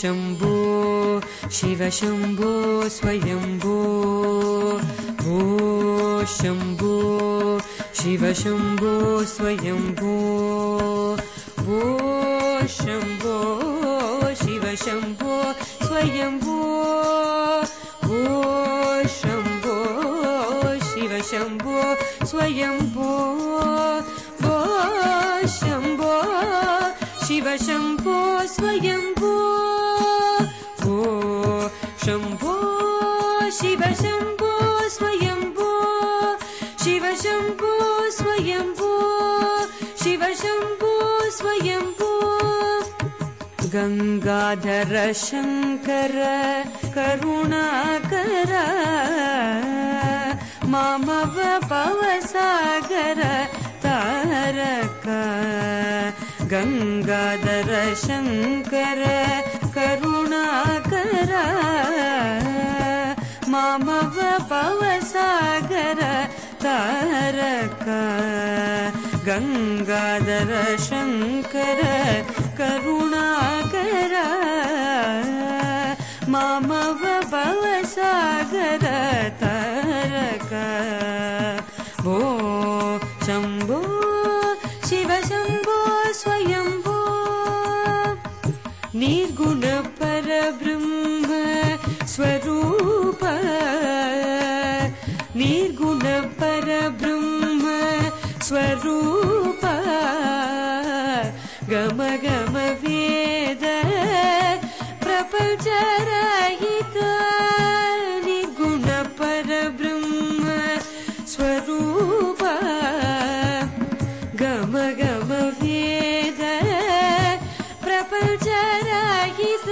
शम्भो शिव शम्भो स्वयम्भो भो शम्भो शिव शम्भो स्वयम्भो भो शम्भो शिव शम्भो स्वयम्भो भो शम्भो शिव शम्भो स्वयम्भो भो शम्भो शिव शम्भो स्वयम्भो भो शम्भो शिव शम्भो स्वयम्भो शिव शम्भो स्वयम्भो शिव शम्भो स्वयम्भो गंगाधर शंकर करुणाकर मामव भवसागर तारक गंगाधर शंकर करुणाकर मामव भवसागर तारक गंगाधर शंकर करुणाकर मामव भवसागर तारक भो शम्भो शिव शम्भो स्वयम्भो निर्गुण परब्रह्म स्वरूप निर्गुण परब्रह्म स्वरूप गम गम वेद प्रपंच रहित निर्गुण परब्रह्म स्वरूप गम गम वेद प्रपंच रहित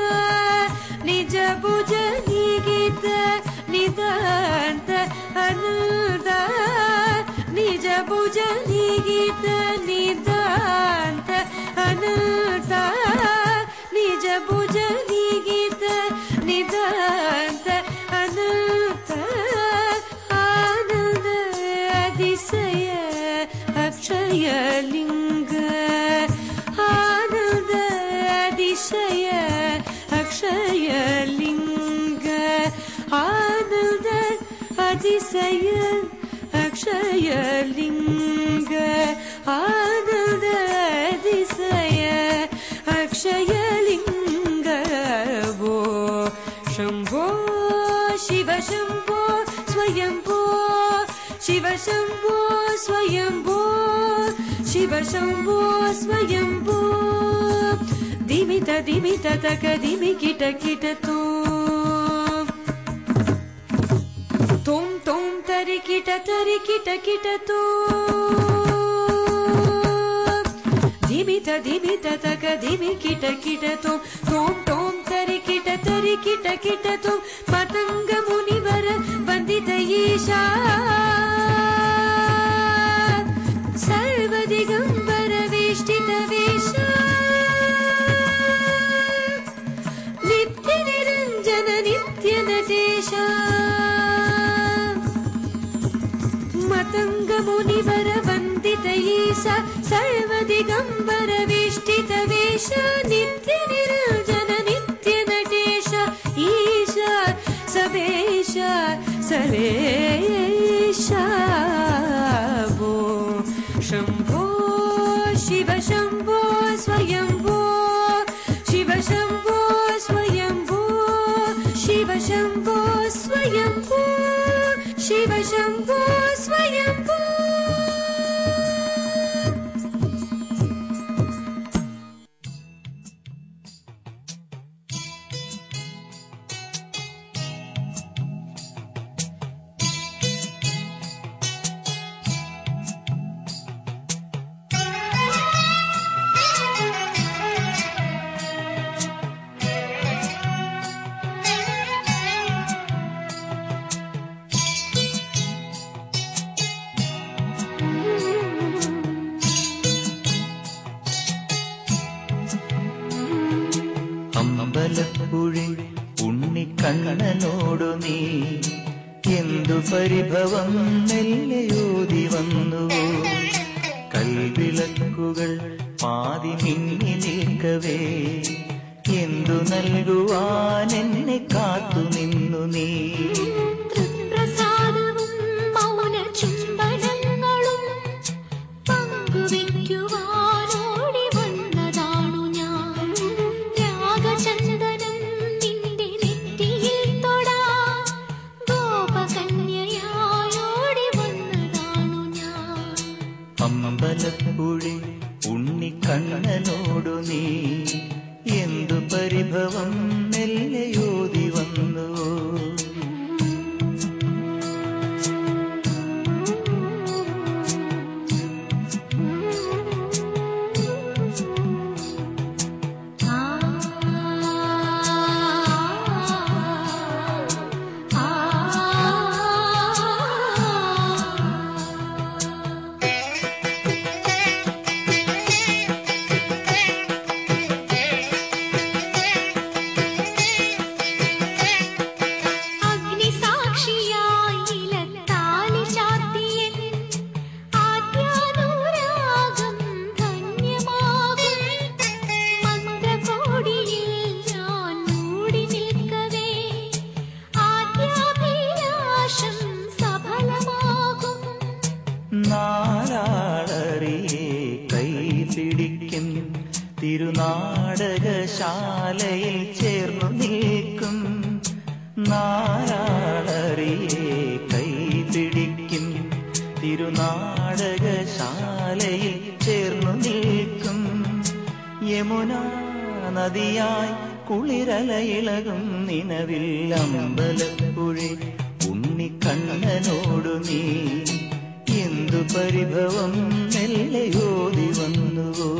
निज भुज निगित निदान्त अनन्त निज भुज निगित निदान्त अनन्त निज भुज निगित निदान्त अनन्त आनन्द अतिशय अक्षय लिंग आनन्द अतिशय अक्षय लिंग आनन्द अतिशय अक्षय लिंग आनन्द अतिशय अक्षय लिंग वो शम्भो शिव शम्भो स्वयम्भो शिव शम्भो स्वयम्भो शिव शम्भो स्वयम्भो दिमित दिमित तक दिमि किट किट तोम तोम तरि किट किट तो दिमित दिमित तक दिमि किट तो तोम तोम तरि किट तो पतंग मुनिवर वंदित ईशा सर्व दिगंबर वेष्टित वेशा नित्य निरंजन नित्य नटेशा मतंग मुनिवर वंदित ईशा सर्व दिगंबर वेष्टित वेशा नित्य निरंजन नित्य नटेश ईशा सवेशा सर्वेशा वो शम्भो शिव शम्भो स्वयम्भो शिव शम्भो स्वयम्भो शिव शम्भो स्वयम्भो शिव शम्भो स्वयम्भो ഉണ്ണിക്കണ്ണനോടു നീ എന്തു പരിഭവം മെല്ലയോതി വന്നുവോ കൽവിളക്കുകൾ പാതി മിന്നി നിൽക്കവേ എന്തു നൽകുവാൻ എന്നെ കാത്തു നിന്നു നീ. തൃപ്രസാദവും മൗന ചുംബനങ്ങളും പങ്കുവയ്ക്കുവാനോടി വന്നതാണു ഞാൻ. രാഗചന്ദനം നിന്റെ നെറ്റിയിൽ തൊടാൻ ഗോപകന്യയായോടി വന്നതാണു ഞാൻ. അമ്പലപ്പുഴി ഉണ്ണിക്കണ്ണനോടു നീ എന്തു പരിഭവം മെല്ലയോതി വന്നു. നാലാളറിയെ കൈപിടിക്കും തിരുനാടകശാലയിൽ ചേർന്നു നിൽക്കും. നാലാളറിയെ കൈപിടിക്കും തിരുനാടകശാലയിൽ ചേർന്നു നിൽക്കും. യമുനാ നദിയായി കുളിരലയിളകും നിലവിൽ അമ്പലപ്പുഴി ഉണ്ണിക്കണ്ണനോടു നീ എന്തു പരിഭവം മെല്ലയോതി വന്നുവോ.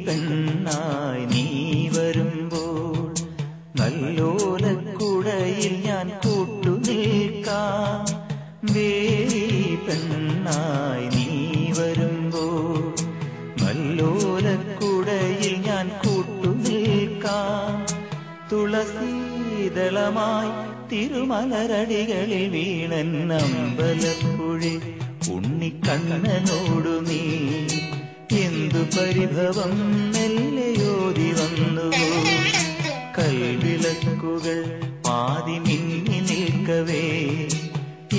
പെണ്ണായി നീ വരുമ്പോൾ നല്ലോലക്കുടയിൽ ഞാൻ കൂട്ടുനിൽക്കാം. വേലി പെണ്ണായി നീ വരുമ്പോൾ നല്ലോലക്കുടയിൽ ഞാൻ കൂട്ടുനിൽക്കാം. തുളസീദളമായി തിരുമലരടികളിൽ വീണൻ അമ്പലപ്പുഴി ഉണ്ണിക്കണ്ണനോടു നീ എന്തു പരിഭവം മെല്ലയോതി വന്നുവോ. കൽവിളക്കുകൾ പാതി മിന്നി നിൽക്കവേ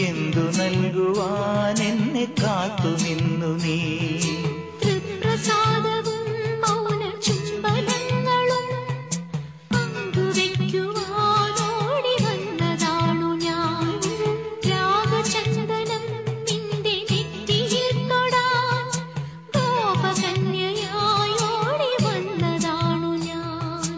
എന്തു നൽകുവാൻ എന്നെ കാത്തു നിന്നു നീ. തൃപ്രസാദവും മൗന ചുംബനങ്ങളും പങ്കുവയ്ക്കുവാനോടി വന്നതാണു ഞാൻ. രാഗചന്ദനം നിന്റെ നെറ്റിയിൽ തൊടാൻ ഗോപകന്യയായോടി വന്നതാണു ഞാൻ.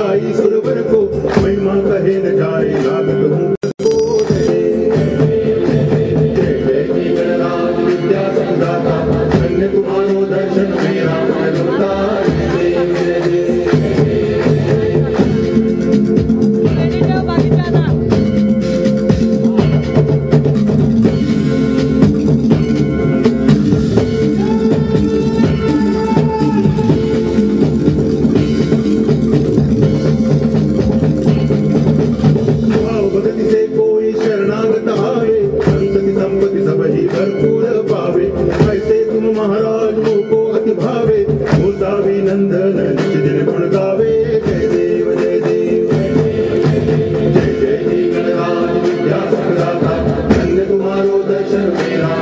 गाई सुरवर को महिमा कहे न जाए लागत हूँ तुम्हारो दर्शन मेरा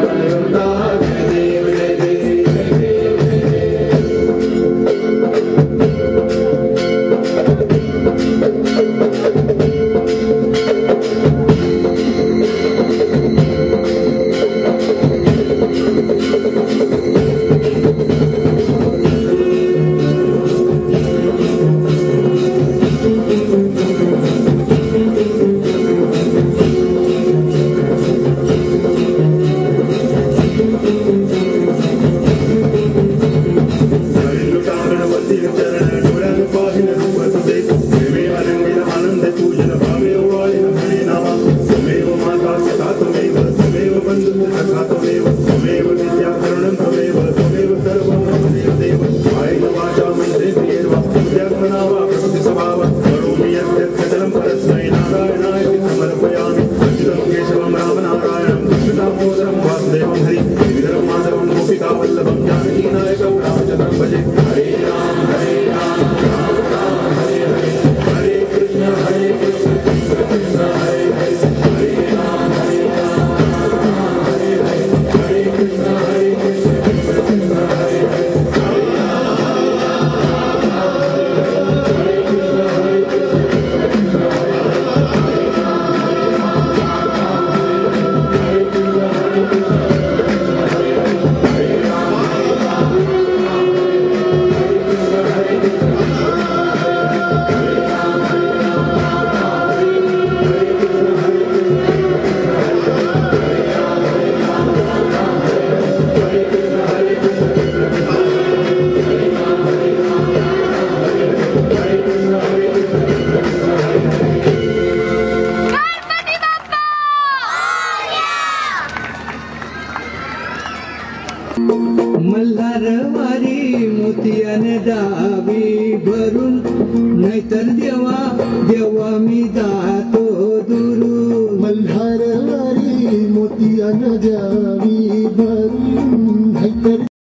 मल्हारवारी मोतियाने दावी भरून नाहीतर देवा देवा मी जातो दुरून मल्हारवारी मोतियाने द्यावी भरून